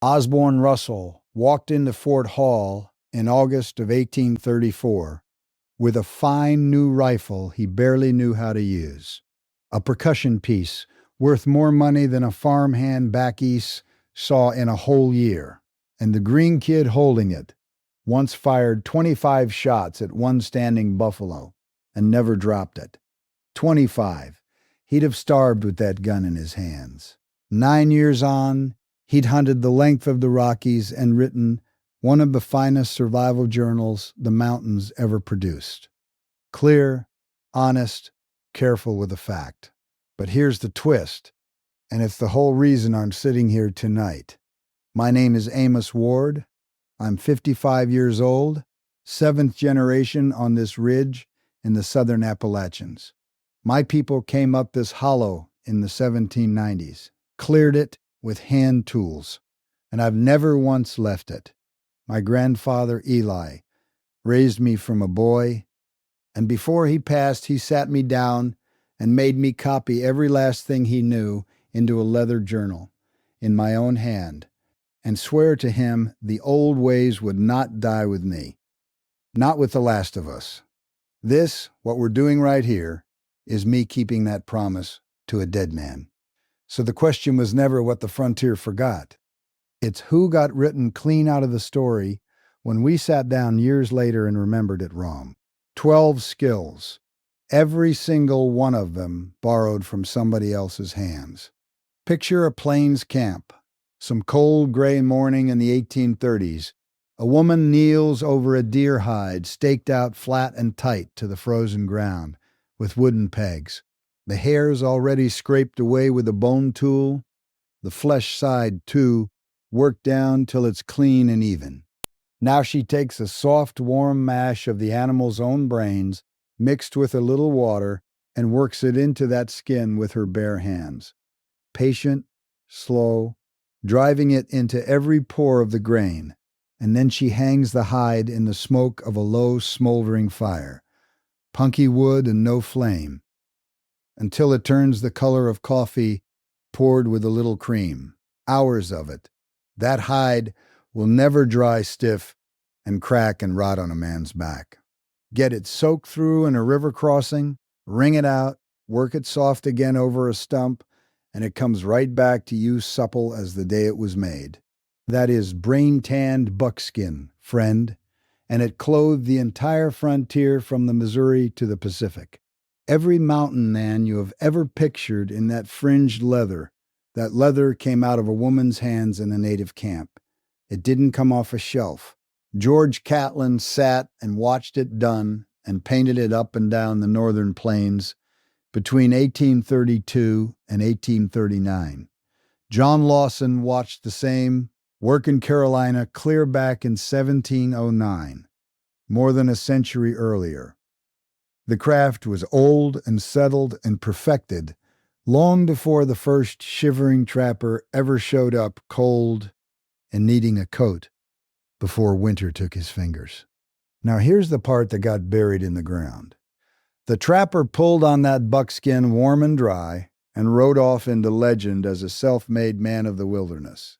Osborne Russell walked into Fort Hall in August of 1834 with a fine new rifle he barely knew how to use. A percussion piece worth more money than a farmhand back east saw in a whole year. And the green kid holding it once fired 25 shots at one standing buffalo and never dropped it. 25. He'd have starved with that gun in his hands. 9 years on, he'd hunted the length of the Rockies and written one of the finest survival journals the mountains ever produced. Clear, honest, careful with the fact. But here's the twist, and it's the whole reason I'm sitting here tonight. My name is Amos Ward. I'm 55 years old, 7th generation on this ridge in the southern Appalachians. My people came up this hollow in the 1790s, cleared it with hand tools, and I've never once left it. My grandfather, Eli, raised me from a boy, and before he passed, he sat me down and made me copy every last thing he knew into a leather journal in my own hand and swear to him the old ways would not die with me, not with the last of us. This, what we're doing right here, is me keeping that promise to a dead man. So the question was never what the frontier forgot. It's who got written clean out of the story when we sat down years later and remembered it wrong. 12 skills, every single one of them borrowed from somebody else's hands. Picture a plains camp, some cold gray morning in the 1830s. A woman kneels over a deer hide staked out flat and tight to the frozen ground with wooden pegs. The hair's already scraped away with a bone tool, the flesh side, too, worked down till it's clean and even. Now she takes a soft, warm mash of the animal's own brains, mixed with a little water, and works it into that skin with her bare hands. Patient, slow, driving it into every pore of the grain, and then she hangs the hide in the smoke of a low, smoldering fire, punky wood and no flame, until it turns the color of coffee poured with a little cream. Hours of it. That hide will never dry stiff and crack and rot on a man's back. Get it soaked through in a river crossing, wring it out, work it soft again over a stump, and it comes right back to you supple as the day it was made. That is brain-tanned buckskin, friend, and it clothed the entire frontier from the Missouri to the Pacific. Every mountain man you have ever pictured in that fringed leather, that leather came out of a woman's hands in a native camp. It didn't come off a shelf. George Catlin sat and watched it done and painted it up and down the northern plains between 1832 and 1839. John Lawson watched the same work in Carolina clear back in 1709, more than a century earlier. The craft was old and settled and perfected long before the first shivering trapper ever showed up cold and needing a coat before winter took his fingers. Now here's the part that got buried in the ground. The trapper pulled on that buckskin warm and dry and rode off into legend as a self-made man of the wilderness.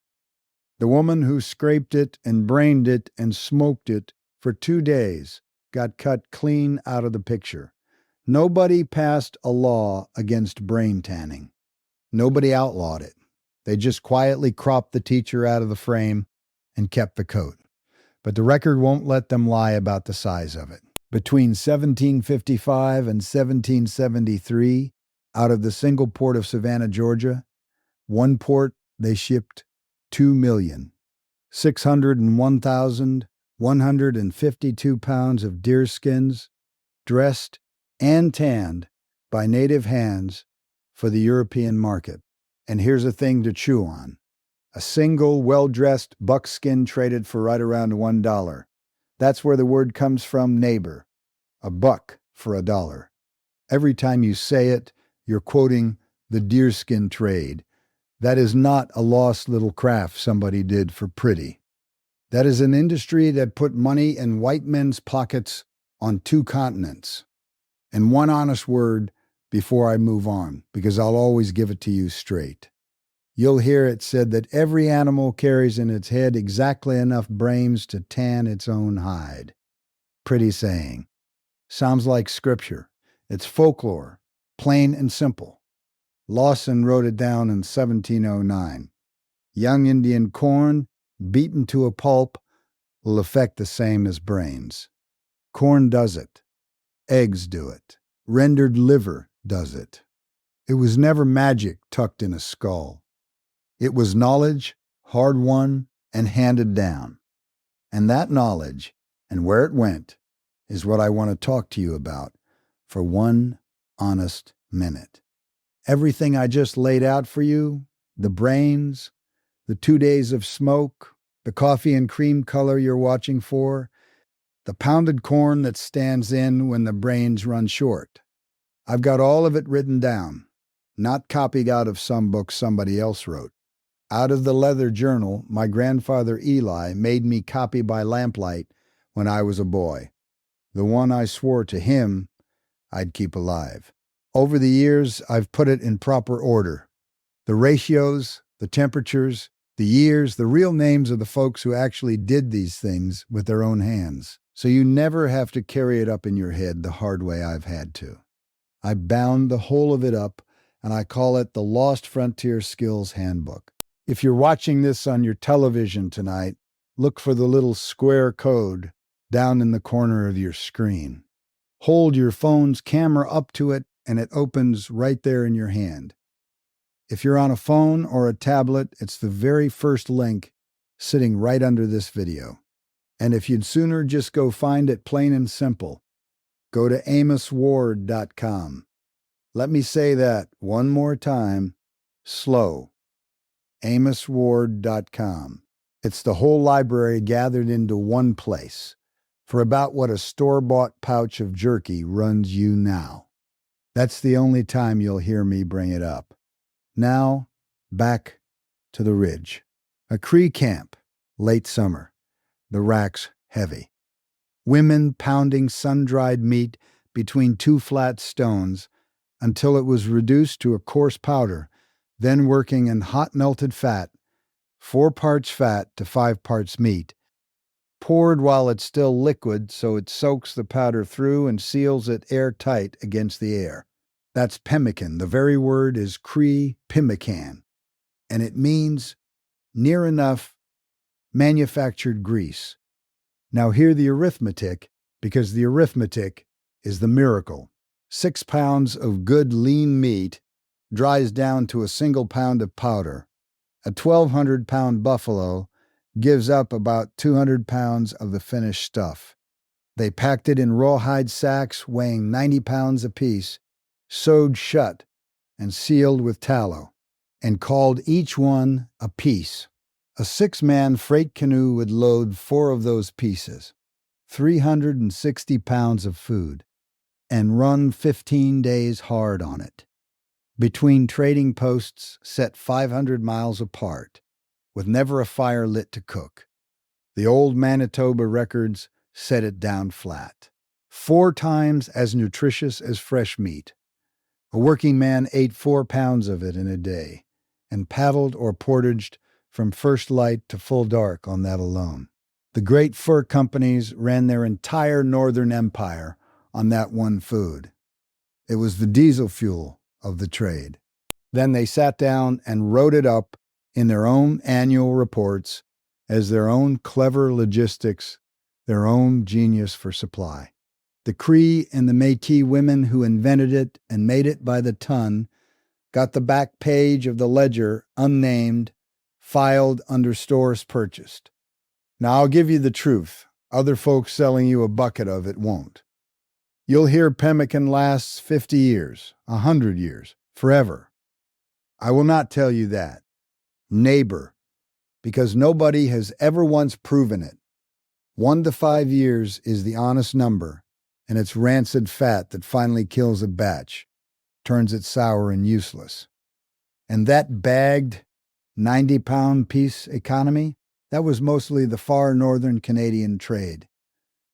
The woman who scraped it and brained it and smoked it for 2 days got cut clean out of the picture. Nobody passed a law against brain tanning. Nobody outlawed it. They just quietly cropped the teacher out of the frame and kept the coat. But the record won't let them lie about the size of it. Between 1755 and 1773, out of the single port of Savannah, Georgia, one port they shipped 2,601,152 pounds of deer skins, dressed and tanned by native hands for the European market. And here's a thing to chew on. A single well-dressed buckskin traded for right around $1. That's where the word comes from, neighbor. A buck for $1. Every time you say it, you're quoting the deerskin trade. That is not a lost little craft somebody did for pretty. That is an industry that put money in white men's pockets on 2 continents. And one honest word before I move on, because I'll always give it to you straight. You'll hear it said that every animal carries in its head exactly enough brains to tan its own hide. Pretty saying. Sounds like scripture. It's folklore, plain and simple. Lawson wrote it down in 1709. Young Indian corn, beaten to a pulp, will affect the same as brains. Corn does it. Eggs do it. Rendered liver does it. It was never magic tucked in a skull. It was knowledge, hard won, and handed down. And that knowledge, and where it went, is what I want to talk to you about for one honest minute. Everything I just laid out for you, the brains, the 2 days of smoke, the coffee and cream color you're watching for, the pounded corn that stands in when the brains run short. I've got all of it written down, not copied out of some book somebody else wrote. Out of the leather journal my grandfather Eli made me copy by lamplight when I was a boy, the one I swore to him I'd keep alive. Over the years, I've put it in proper order. The ratios, the temperatures, the years, the real names of the folks who actually did these things with their own hands. So you never have to carry it up in your head the hard way I've had to. I bound the whole of it up, and I call it the Lost Frontier Skills Handbook. If you're watching this on your television tonight, look for the little square code down in the corner of your screen. Hold your phone's camera up to it, and it opens right there in your hand. If you're on a phone or a tablet, it's the very first link sitting right under this video. And if you'd sooner just go find it plain and simple, go to AmosWard.com. Let me say that one more time, slow. AmosWard.com. It's the whole library gathered into one place for about what a store-bought pouch of jerky runs you now. That's the only time you'll hear me bring it up. Now, back to the ridge. A Cree camp, late summer. The racks heavy. Women pounding sun-dried meat between two flat stones until it was reduced to a coarse powder, then working in hot melted fat, 4 parts fat to 5 parts meat, poured while it's still liquid so it soaks the powder through and seals it airtight against the air. That's pemmican. The very word is Cree pemmican, and it means near enough manufactured grease. Now hear the arithmetic, because the arithmetic is the miracle. 6 pounds of good lean meat dries down to a single pound of powder. A 1,200-pound buffalo gives up about 200 pounds of the finished stuff. They packed it in rawhide sacks weighing 90 pounds apiece, sewed shut and sealed with tallow, and called each one a piece. A 6-man freight canoe would load 4 of those pieces, 360 pounds of food, and run 15 days hard on it, between trading posts set 500 miles apart, with never a fire lit to cook. The old Manitoba records set it down flat. 4 times as nutritious as fresh meat. A working man ate 4 pounds of it in a day, and paddled or portaged from first light to full dark on that alone. The great fur companies ran their entire northern empire on that one food. It was the diesel fuel of the trade. Then they sat down and wrote it up in their own annual reports as their own clever logistics, their own genius for supply. The Cree and the Métis women who invented it and made it by the ton got the back page of the ledger unnamed, filed under stores purchased. Now I'll give you the truth. Other folks selling you a bucket of it won't. You'll hear pemmican lasts 50 years, 100 years, forever. I will not tell you that. Neighbor, because nobody has ever once proven it. 1 to 5 years is the honest number, and it's rancid fat that finally kills a batch, turns it sour and useless. And that bagged 90-pound piece economy, that was mostly the far northern Canadian trade.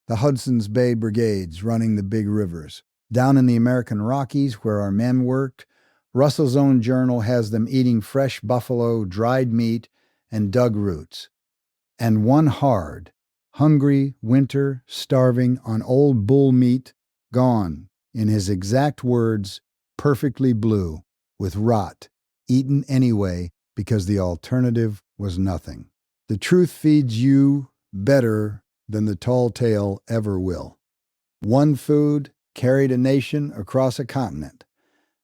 The Hudson's Bay brigades running the big rivers. Down in the American Rockies, where our men worked, Russell's own journal has them eating fresh buffalo, dried meat, and dug roots. And one hard, hungry winter, starving on old bull meat, gone, in his exact words, perfectly blue, with rot, eaten anyway because the alternative was nothing. The truth feeds you better than the tall tale ever will. One food carried a nation across a continent.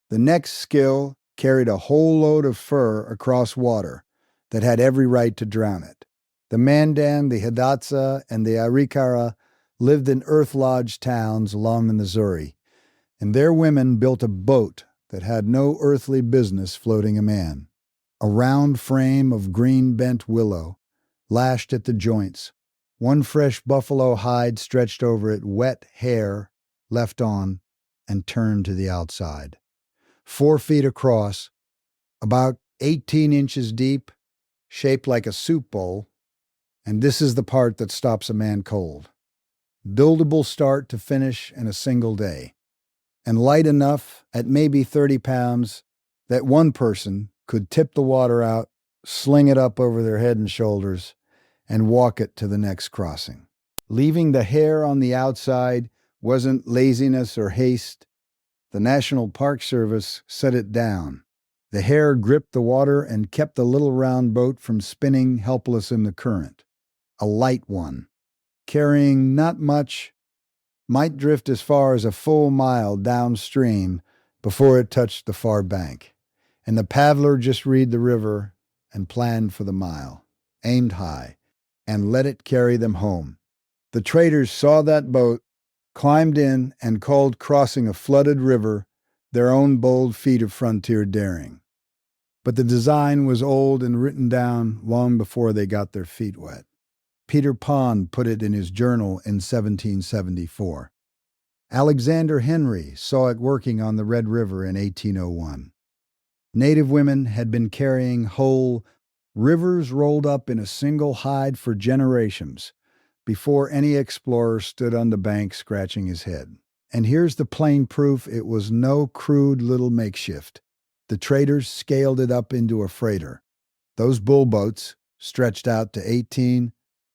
The next skill carried a whole load of fur across water that had every right to drown it. The Mandan, the Hidatsa, and the Arikara lived in earth-lodged towns along the Missouri, and their women built a boat that had no earthly business floating a man. A round frame of green bent willow, lashed at the joints, one fresh buffalo hide stretched over it, wet hair left on and turned to the outside. 4 feet across, about 18 inches deep, shaped like a soup bowl, and this is the part that stops a man cold. Buildable start to finish in a single day, and light enough at maybe 30 pounds that one person could tip the water out, sling it up over their head and shoulders, and walk it to the next crossing. Leaving the hair on the outside wasn't laziness or haste. The National Park Service set it down. The hair gripped the water and kept the little round boat from spinning helpless in the current. A light one, carrying not much, might drift as far as a full mile downstream before it touched the far bank. And the paddler just read the river and planned for the mile, aimed high, and let it carry them home. The traders saw that boat, climbed in, and called crossing a flooded river their own bold feat of frontier daring. But the design was old and written down long before they got their feet wet. Peter Pond put it in his journal in 1774. Alexander Henry saw it working on the Red River in 1801. Native women had been carrying whole rivers rolled up in a single hide for generations before any explorer stood on the bank scratching his head. And here's the plain proof it was no crude little makeshift. The traders scaled it up into a freighter. Those bull boats stretched out to 18,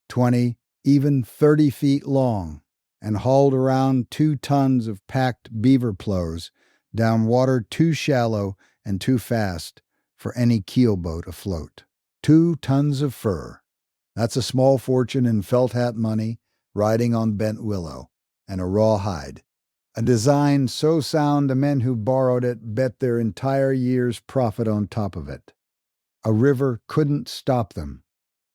20, even 30 feet long, and hauled around 2 tons of packed beaver plows down water too shallow and too fast for any keelboat afloat. 2 tons of fur. That's a small fortune in felt hat money, riding on bent willow, and a raw hide. A design so sound the men who borrowed it bet their entire year's profit on top of it. A river couldn't stop them.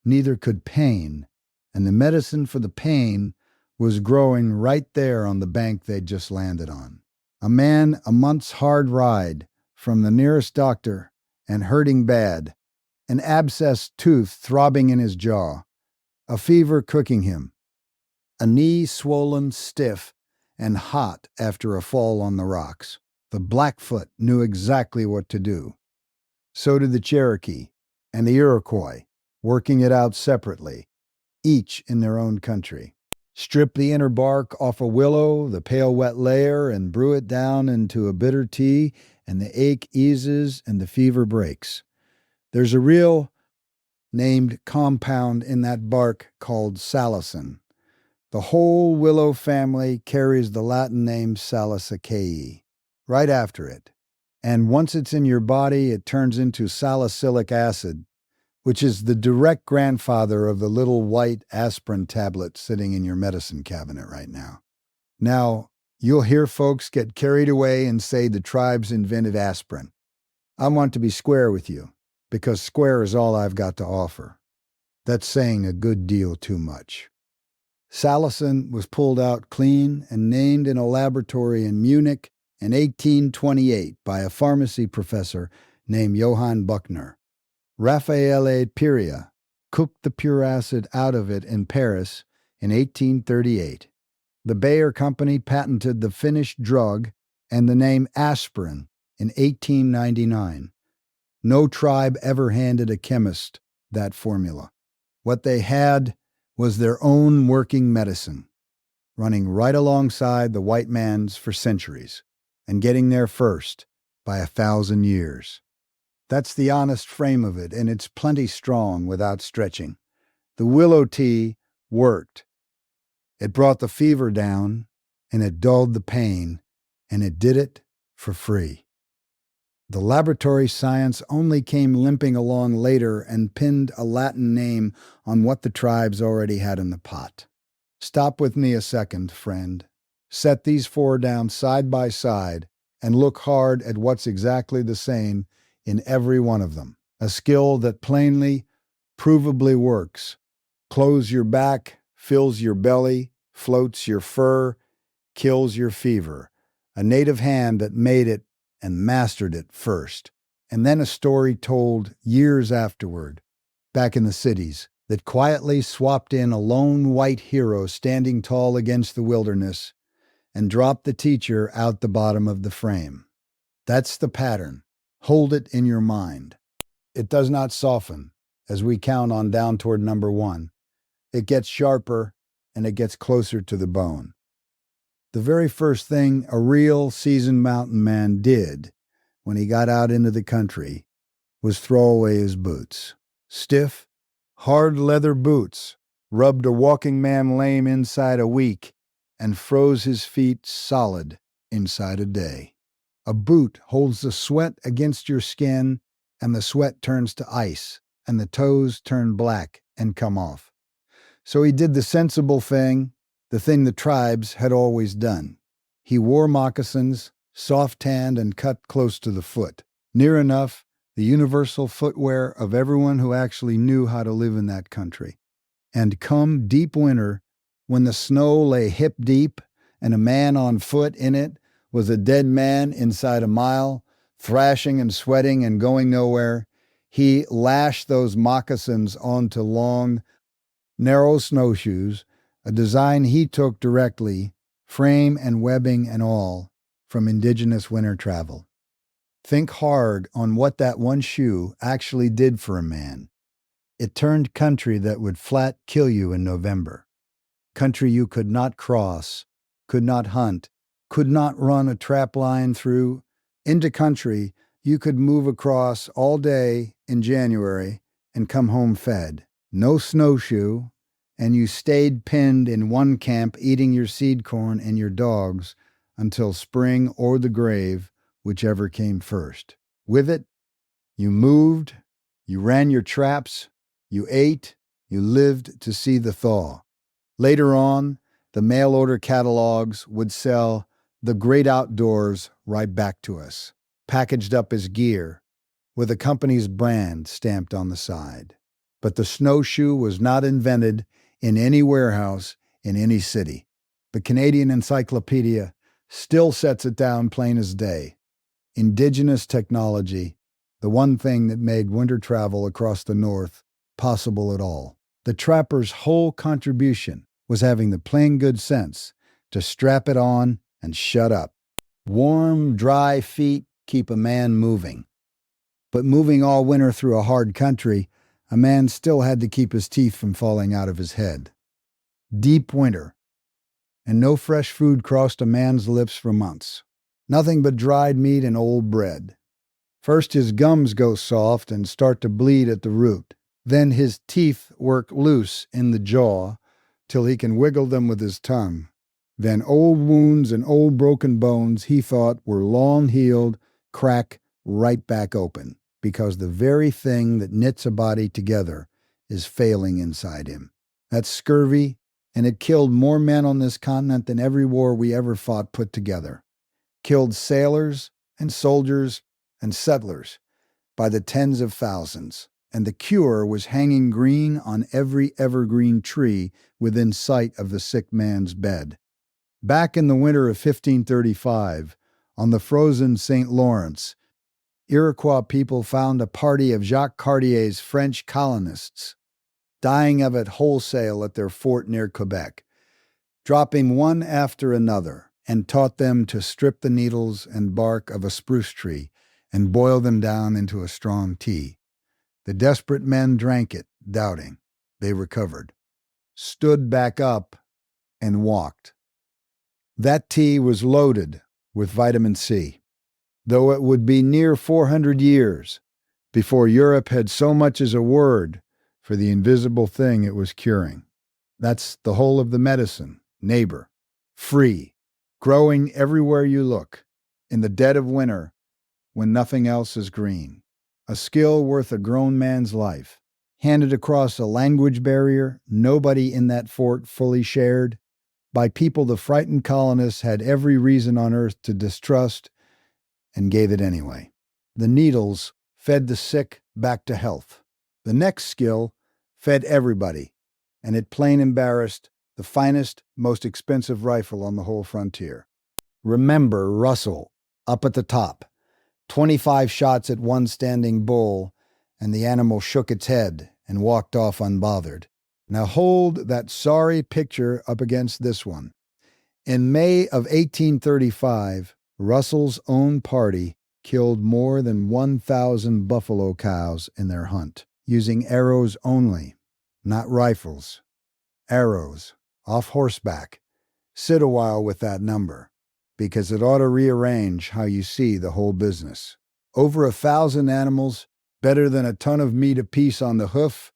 Neither could pain, and the medicine for the pain was growing right there on the bank they'd just landed on. A man a month's hard ride from the nearest doctor and hurting bad, an abscessed tooth throbbing in his jaw, a fever cooking him, a knee swollen stiff and hot after a fall on the rocks. The Blackfoot knew exactly what to do. So did the Cherokee and the Iroquois, working it out separately, each in their own country. Strip the inner bark off a willow, the pale wet layer, and brew it down into a bitter tea, and the ache eases and the fever breaks. There's a real named compound in that bark called salicin. The whole willow family carries the Latin name Salicycae right after it. And once it's in your body, it turns into salicylic acid, which is the direct grandfather of the little white aspirin tablet sitting in your medicine cabinet right now. Now, you'll hear folks get carried away and say the tribes invented aspirin. I want to be square with you, because square is all I've got to offer. That's saying a good deal too much. Salicin was pulled out clean and named in a laboratory in Munich in 1828 by a pharmacy professor named Johann Buchner. Raffaele Piria cooked the pure acid out of it in Paris in 1838. The Bayer Company patented the finished drug and the name aspirin in 1899. No tribe ever handed a chemist that formula. What they had was their own working medicine, running right alongside the white man's for centuries, and getting there first, by 1,000 years. That's the honest frame of it, and it's plenty strong without stretching. The willow tea worked. It brought the fever down, and it dulled the pain, and it did it for free. The laboratory science only came limping along later and pinned a Latin name on what the tribes already had in the pot. Stop with me a second, friend. Set these four down side by side and look hard at what's exactly the same in every one of them. A skill that plainly, provably works. Clothes your back, fills your belly, floats your fur, kills your fever. A native hand that made it and mastered it first. And then a story told years afterward, back in the cities, that quietly swapped in a lone white hero standing tall against the wilderness and dropped the teacher out the bottom of the frame. That's the pattern. Hold it in your mind. It does not soften as we count on down toward number 1. It gets sharper and it gets closer to the bone. The very first thing a real seasoned mountain man did when he got out into the country was throw away his boots. Stiff, hard leather boots rubbed a walking man lame inside a week and froze his feet solid inside a day. A boot holds the sweat against your skin, and the sweat turns to ice, and the toes turn black and come off. So he did the sensible thing, the thing the tribes had always done. He wore moccasins, soft-tanned and cut close to the foot. Near enough, the universal footwear of everyone who actually knew how to live in that country. And come deep winter, when the snow lay hip deep and a man on foot in it was a dead man inside a mile, thrashing and sweating and going nowhere, he lashed those moccasins onto long, narrow snowshoes, a design he took directly, frame and webbing and all, from indigenous winter travel. Think hard on what that one shoe actually did for a man. It turned country that would flat kill you in November. Country you could not cross, could not hunt, could not run a trap line through, into country you could move across all day in January and come home fed. No snowshoe, and you stayed pinned in one camp eating your seed corn and your dogs until spring or the grave, whichever came first. With it, you moved, you ran your traps, you ate, you lived to see the thaw. Later on, the mail-order catalogs would sell the great outdoors right back to us, packaged up as gear, with a company's brand stamped on the side. But the snowshoe was not invented in any warehouse in any city. The Canadian Encyclopedia still sets it down plain as day. Indigenous technology, the one thing that made winter travel across the North possible at all. The trapper's whole contribution was having the plain good sense to strap it on and shut up. Warm, dry feet keep a man moving. But moving all winter through a hard country, a man still had to keep his teeth from falling out of his head. Deep winter, and no fresh food crossed a man's lips for months. Nothing but dried meat and old bread. First his gums go soft and start to bleed at the root. Then his teeth work loose in the jaw till he can wiggle them with his tongue. Then old wounds and old broken bones he thought were long healed crack right back open, because the very thing that knits a body together is failing inside him. That's scurvy, and it killed more men on this continent than every war we ever fought put together. Killed sailors and soldiers and settlers by the tens of thousands, and the cure was hanging green on every evergreen tree within sight of the sick man's bed. Back in the winter of 1535, on the frozen St. Lawrence, Iroquois people found a party of Jacques Cartier's French colonists dying of it wholesale at their fort near Quebec, dropping one after another, and taught them to strip the needles and bark of a spruce tree and boil them down into a strong tea. The desperate men drank it, doubting. They recovered, stood back up, and walked. That tea was loaded with vitamin C. though it would be near 400 years before Europe had so much as a word for the invisible thing it was curing. That's the whole of the medicine, neighbor, free, growing everywhere you look, in the dead of winter when nothing else is green. A skill worth a grown man's life, handed across a language barrier nobody in that fort fully shared, by people the frightened colonists had every reason on earth to distrust and gave it anyway. The needles fed the sick back to health. The next skill fed everybody, and it plain embarrassed the finest, most expensive rifle on the whole frontier. Remember Russell, up at the top. 25 shots at one standing bull, and the animal shook its head and walked off unbothered. Now hold that sorry picture up against this one. In May of 1835, Russell's own party killed more than 1,000 buffalo cows in their hunt, using arrows only, not rifles. Arrows, off horseback. Sit a while with that number, because it ought to rearrange how you see the whole business. Over 1,000 animals, better than a ton of meat apiece on the hoof,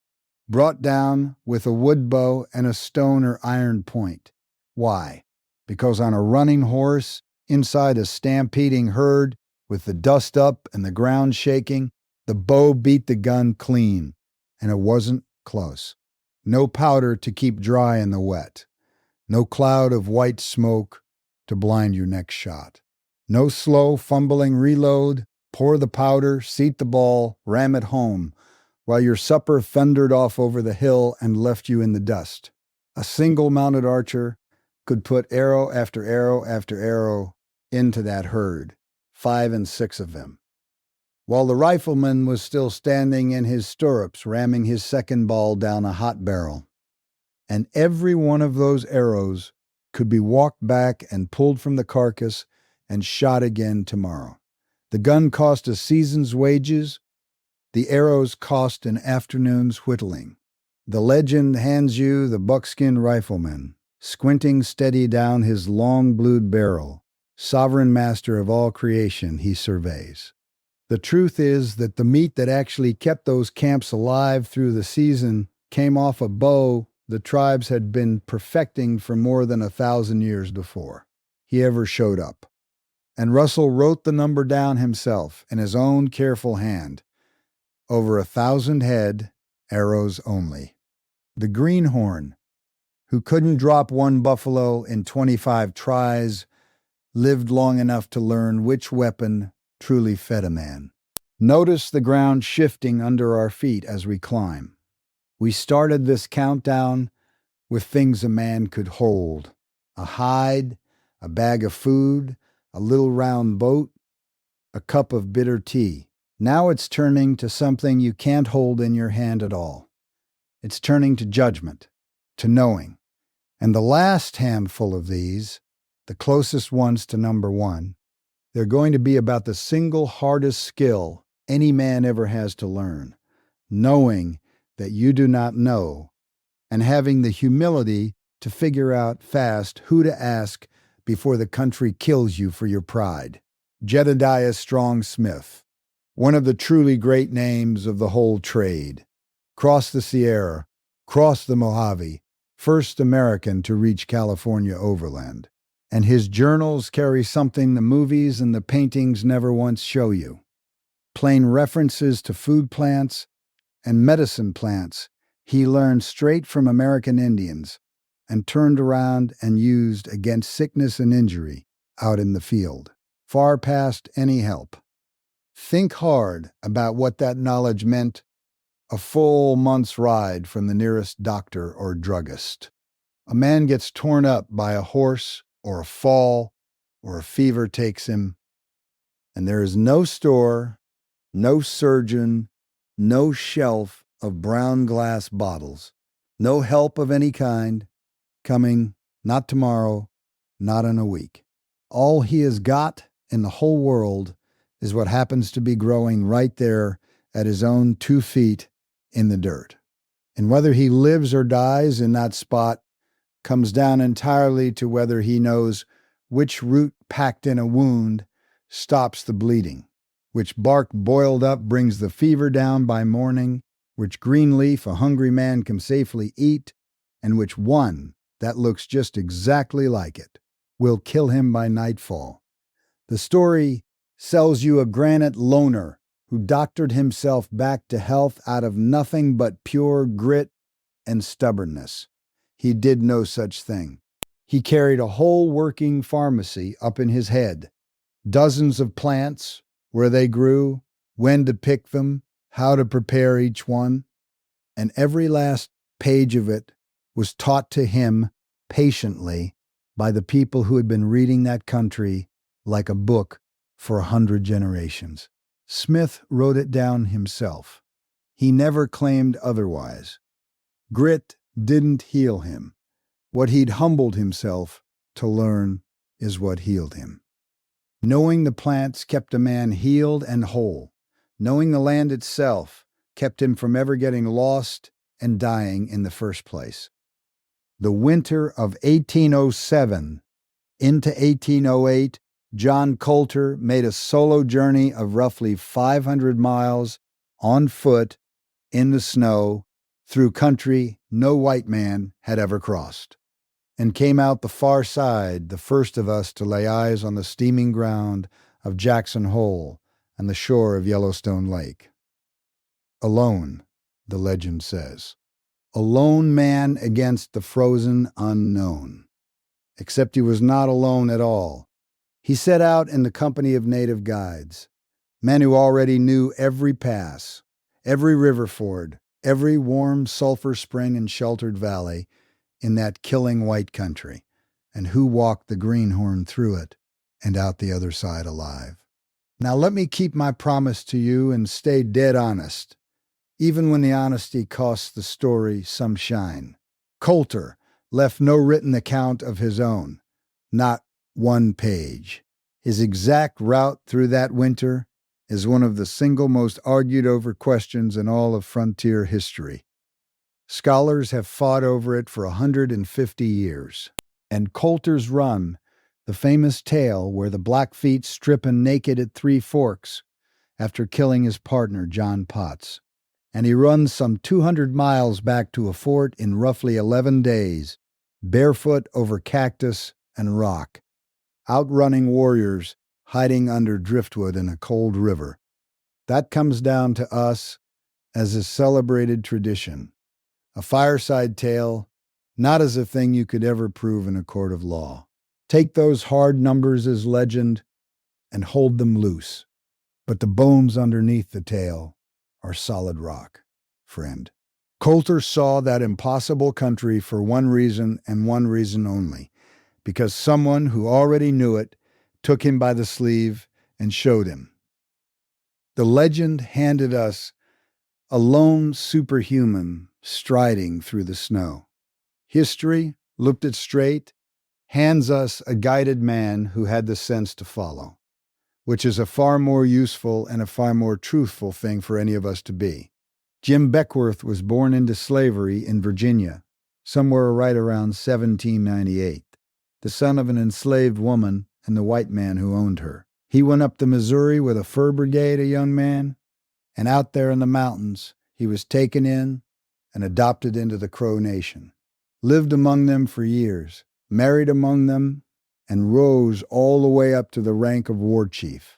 brought down with a wood bow and a stone or iron point. Why? Because on a running horse, inside a stampeding herd, with the dust up and the ground shaking, the bow beat the gun clean, and it wasn't close. No powder to keep dry in the wet. No cloud of white smoke to blind your next shot. No slow, fumbling reload, pour the powder, seat the ball, ram it home, while your supper thundered off over the hill and left you in the dust. A single mounted archer could put arrow after arrow after arrow into that herd, 5 and 6 of them, while the rifleman was still standing in his stirrups, ramming his second ball down a hot barrel. And every one of those arrows could be walked back and pulled from the carcass and shot again tomorrow. The gun cost a season's wages. The arrows cost an afternoon's whittling. The legend hands you the buckskin rifleman, squinting steady down his long-blued barrel, sovereign master of all creation he surveys. The truth is that the meat that actually kept those camps alive through the season came off a bow the tribes had been perfecting for more than 1,000 years before he ever showed up. And Russell wrote the number down himself in his own careful hand. Over 1,000 head, arrows only. The greenhorn, who couldn't drop one buffalo in 25 tries, lived long enough to learn which weapon truly fed a man. Notice the ground shifting under our feet as we climb. We started this countdown with things a man could hold: a hide, a bag of food, a little round boat, a cup of bitter tea. Now it's turning to something you can't hold in your hand at all. It's turning to judgment, to knowing. And the last handful of these, the closest ones to number one, they're going to be about the single hardest skill any man ever has to learn: knowing that you do not know, and having the humility to figure out fast who to ask before the country kills you for your pride. Jedediah Strong Smith, one of the truly great names of the whole trade. Crossed the Sierra, crossed the Mojave, first American to reach California overland. And his journals carry something the movies and the paintings never once show you: plain references to food plants and medicine plants he learned straight from American Indians and turned around and used against sickness and injury out in the field, far past any help. Think hard about what that knowledge meant a full month's ride from the nearest doctor or druggist. A man gets torn up by a horse or a fall or a fever takes him, and there is no store, no surgeon, no shelf of brown glass bottles, no help of any kind, coming, not tomorrow, not in a week. All he has got in the whole world is what happens to be growing right there at his own 2 feet in the dirt. And whether he lives or dies in that spot comes down entirely to whether he knows which root packed in a wound stops the bleeding, which bark boiled up brings the fever down by morning, which green leaf a hungry man can safely eat, and which one that looks just exactly like it will kill him by nightfall. The story sells you a granite loner who doctored himself back to health out of nothing but pure grit and stubbornness. He did no such thing. He carried a whole working pharmacy up in his head, dozens of plants, where they grew, when to pick them, how to prepare each one, and every last page of it was taught to him patiently by the people who had been reading that country like a book for 100 generations. Smith wrote it down himself. He never claimed otherwise. Grit didn't heal him. What he'd humbled himself to learn is what healed him. Knowing the plants kept a man healed and whole. Knowing the land itself kept him from ever getting lost and dying in the first place. The winter of 1807 into 1808, John Colter made a solo journey of roughly 500 miles on foot in the snow through country no white man had ever crossed, and came out the far side, the first of us to lay eyes on the steaming ground of Jackson Hole and the shore of Yellowstone Lake. Alone, the legend says. A lone man against the frozen unknown. Except he was not alone at all. He set out in the company of native guides, men who already knew every pass, every river ford, every warm sulfur spring and sheltered valley in that killing white country, and who walked the greenhorn through it and out the other side alive. Now let me keep my promise to you and stay dead honest, even when the honesty costs the story some shine. Colter left no written account of his own, not one page. His exact route through that winter is one of the single most argued over questions in all of frontier history. Scholars have fought over it for 150 years. And Colter's Run, the famous tale where the Blackfeet strip him naked at Three Forks after killing his partner, John Potts. And he runs some 200 miles back to a fort in roughly 11 days, barefoot over cactus and rock, outrunning warriors hiding under driftwood in a cold river. That comes down to us as a celebrated tradition, a fireside tale, not as a thing you could ever prove in a court of law. Take those hard numbers as legend and hold them loose, but the bones underneath the tale are solid rock, friend. Colter saw that impossible country for one reason and one reason only, because someone who already knew it took him by the sleeve and showed him. The legend handed us a lone superhuman striding through the snow. History, looked at straight, hands us a guided man who had the sense to follow, which is a far more useful and a far more truthful thing for any of us to be. Jim Beckwourth was born into slavery in Virginia, somewhere right around 1798, the son of an enslaved woman and the white man who owned her. He went up the Missouri with a fur brigade, a young man, and out there in the mountains, he was taken in and adopted into the Crow Nation. Lived among them for years, married among them, and rose all the way up to the rank of war chief.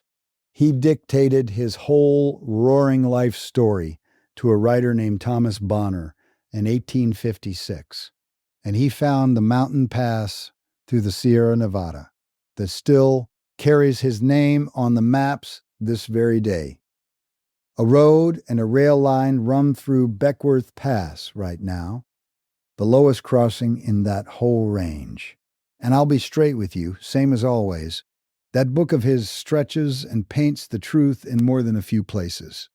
He dictated his whole roaring life story to a writer named Thomas Bonner in 1856, and he found the mountain pass through the Sierra Nevada that still carries his name on the maps this very day. A road and a rail line run through Beckwourth Pass right now, the lowest crossing in that whole range. And I'll be straight with you, same as always. That book of his stretches and paints the truth in more than a few places.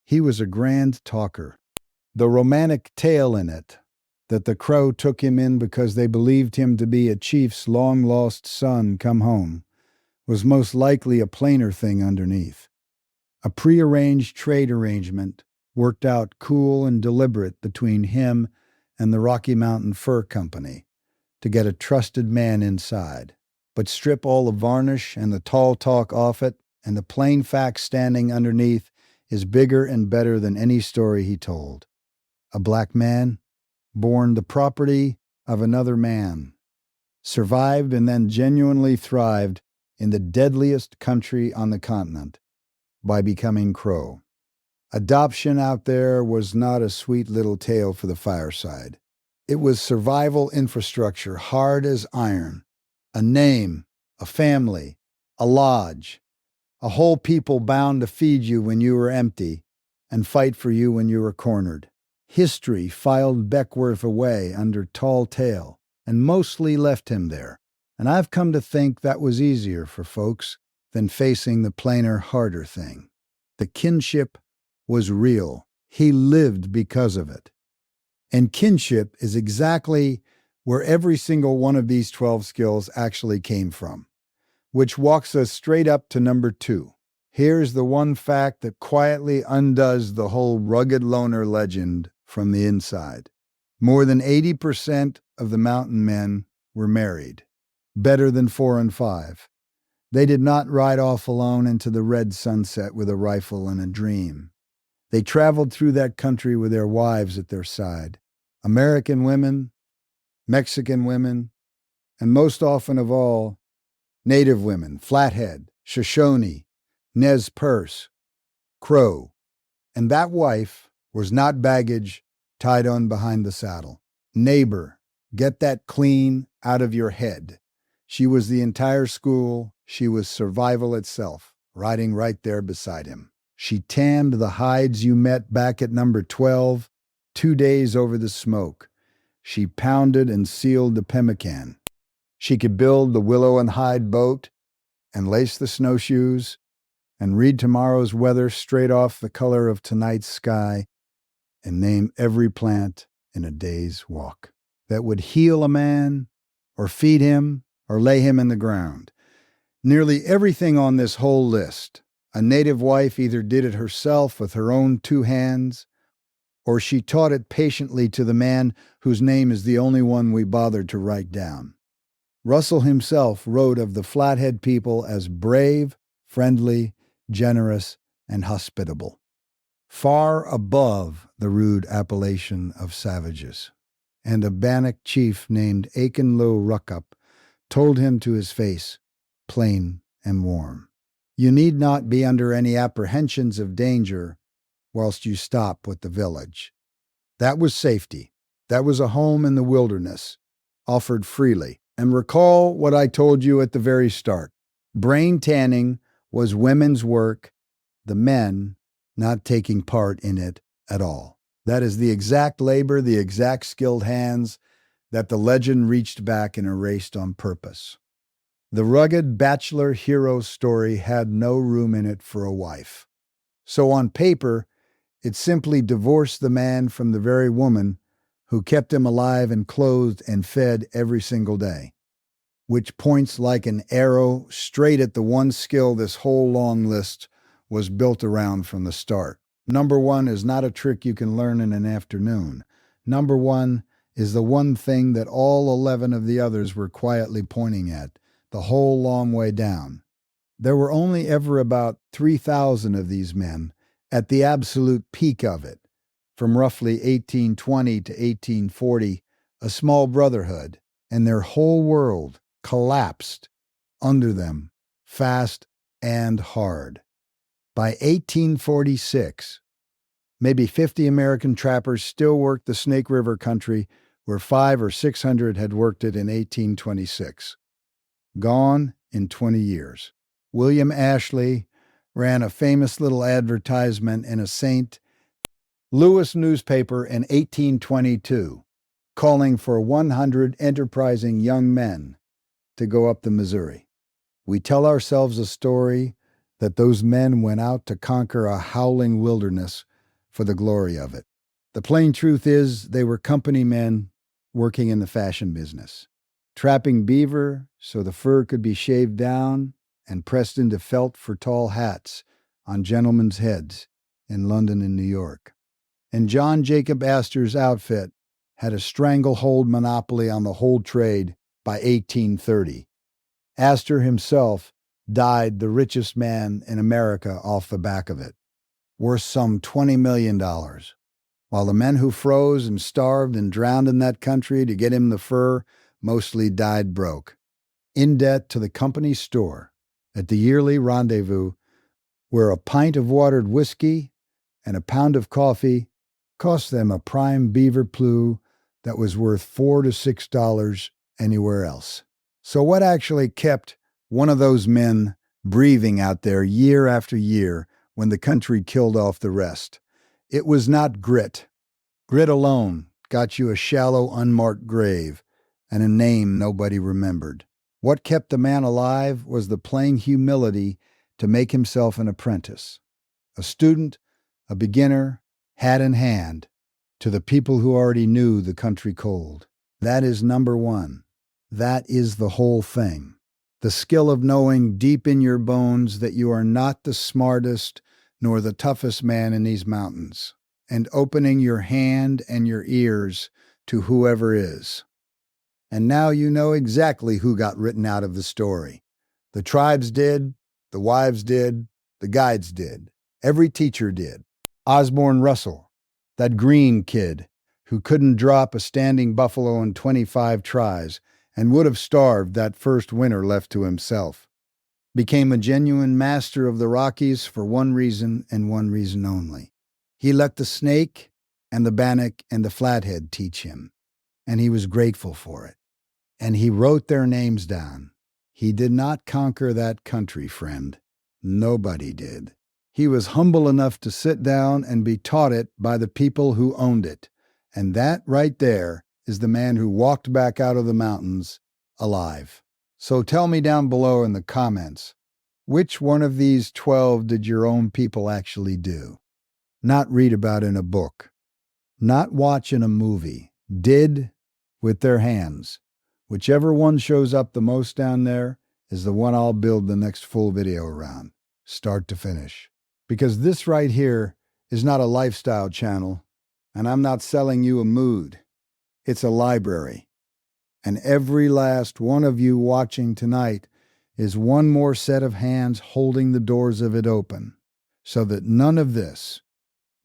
He was a grand talker. The romantic tale in it, that the Crow took him in because they believed him to be a chief's long-lost son come home, was most likely a plainer thing underneath. A prearranged trade arrangement worked out cool and deliberate between him and the Rocky Mountain Fur Company to get a trusted man inside. but strip all the varnish and the tall talk off it, and the plain fact standing underneath is bigger and better than any story he told. A black man, born the property of another man, survived and then genuinely thrived in the deadliest country on the continent by becoming Crow. Adoption out there was not a sweet little tale for the fireside. It was survival infrastructure, hard as iron. A name, a family, a lodge, a whole people bound to feed you when you were empty and fight for you when you were cornered. History filed Beckworth away under tall tale and mostly left him there. And I've come to think that was easier for folks than facing the plainer, harder thing. The kinship was real. He lived because of it. And kinship is exactly where every single one of these 12 skills actually came from, which walks us straight up to number 2. Here's the one fact that quietly undoes the whole rugged loner legend from the inside. More than 80% of the mountain men were married, better than 4 and 5. They did not ride off alone into the red sunset with a rifle and a dream. They traveled through that country with their wives at their side. American women, Mexican women, and most often of all, Native women, Flathead, Shoshone, Nez Perce, Crow. And that wife was not baggage tied on behind the saddle. Neighbor, get that clean out of your head. She was the entire school. She was survival itself, riding right there beside him. She tanned the hides you met back at number 12, 2 days over the smoke. She pounded and sealed the pemmican. She could build the willow and hide boat and lace the snowshoes and read tomorrow's weather straight off the color of tonight's sky and name every plant in a day's walk that would heal a man or feed him or lay him in the ground. Nearly everything on this whole list, a native wife either did it herself with her own 2 hands, or she taught it patiently to the man whose name is the only one we bothered to write down. Russell himself wrote of the Flathead people as brave, friendly, generous, and hospitable, far above the rude appellation of savages. And a Bannock chief named Aiken Low Ruckup told him to his face, plain and warm, "You need not be under any apprehensions of danger whilst you stop with the village." That was safety. That was a home in the wilderness, offered freely. And recall what I told you at the very start. Brain tanning was women's work, the men not taking part in it at all. That is the exact labor, the exact skilled hands that the legend reached back and erased on purpose. The rugged bachelor hero story had no room in it for a wife. So on paper, it simply divorced the man from the very woman who kept him alive and clothed and fed every single day, which points like an arrow straight at the one skill this whole long list was built around from the start. Number 1 is not a trick you can learn in an afternoon. Number 1 is the one thing that all 11 of the others were quietly pointing at, the whole long way down. There were only ever about 3,000 of these men at the absolute peak of it, from roughly 1820 to 1840, a small brotherhood, and their whole world collapsed under them, fast and hard. By 1846, maybe 50 American trappers still worked the Snake River country where 500 or 600 had worked it in 1826. Gone in 20 years. William Ashley ran a famous little advertisement in a St. Louis newspaper in 1822, calling for 100 enterprising young men to go up the Missouri. We tell ourselves a story that those men went out to conquer a howling wilderness for the glory of it. The plain truth is they were company men working in the fashion business, trapping beaver so the fur could be shaved down and pressed into felt for tall hats on gentlemen's heads in London and New York. And John Jacob Astor's outfit had a stranglehold monopoly on the whole trade by 1830. Astor himself died the richest man in America off the back of it, worth some $20 million, while the men who froze and starved and drowned in that country to get him the fur mostly died broke, in debt to the company store at the yearly rendezvous where a pint of watered whiskey and a pound of coffee cost them a prime beaver plume that was worth $4 to $6 anywhere else. So what actually kept one of those men breathing out there year after year when the country killed off the rest? It was not grit. Grit alone got you a shallow, unmarked grave and a name nobody remembered. What kept the man alive was the plain humility to make himself an apprentice, a student, a beginner, hat in hand, to the people who already knew the country cold. That is number one. That is the whole thing. The skill of knowing deep in your bones that you are not the smartest nor the toughest man in these mountains, and opening your hand and your ears to whoever is. And now you know exactly who got written out of the story. The tribes did, the wives did, the guides did, every teacher did. Osborne Russell, that green kid who couldn't drop a standing buffalo in 25 tries and would have starved that first winter left to himself, became a genuine master of the Rockies for one reason and one reason only. He let the Snake and the Bannock and the Flathead teach him, and he was grateful for it. And he wrote their names down. He did not conquer that country, friend. Nobody did. He was humble enough to sit down and be taught it by the people who owned it. And that right there is the man who walked back out of the mountains alive. So tell me down below in the comments, which one of these 12 did your own people actually do? Not read about in a book, not watch in a movie, did with their hands. Whichever one shows up the most down there is the one I'll build the next full video around, start to finish. Because this right here is not a lifestyle channel, and I'm not selling you a mood. It's a library. And every last one of you watching tonight is one more set of hands holding the doors of it open, so that none of this,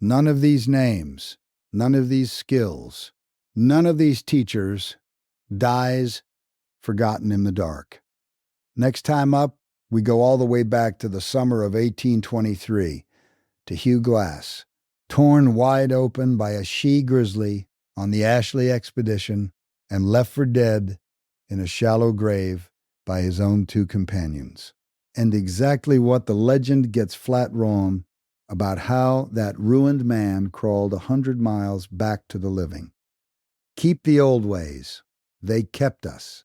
none of these names, none of these skills, none of these teachers dies forgotten in the dark. Next time up, we go all the way back to the summer of 1823, to Hugh Glass, torn wide open by a she-grizzly on the Ashley expedition and left for dead in a shallow grave by his own two companions. And exactly what the legend gets flat wrong about how that ruined man crawled 100 miles back to the living. Keep the old ways. They kept us.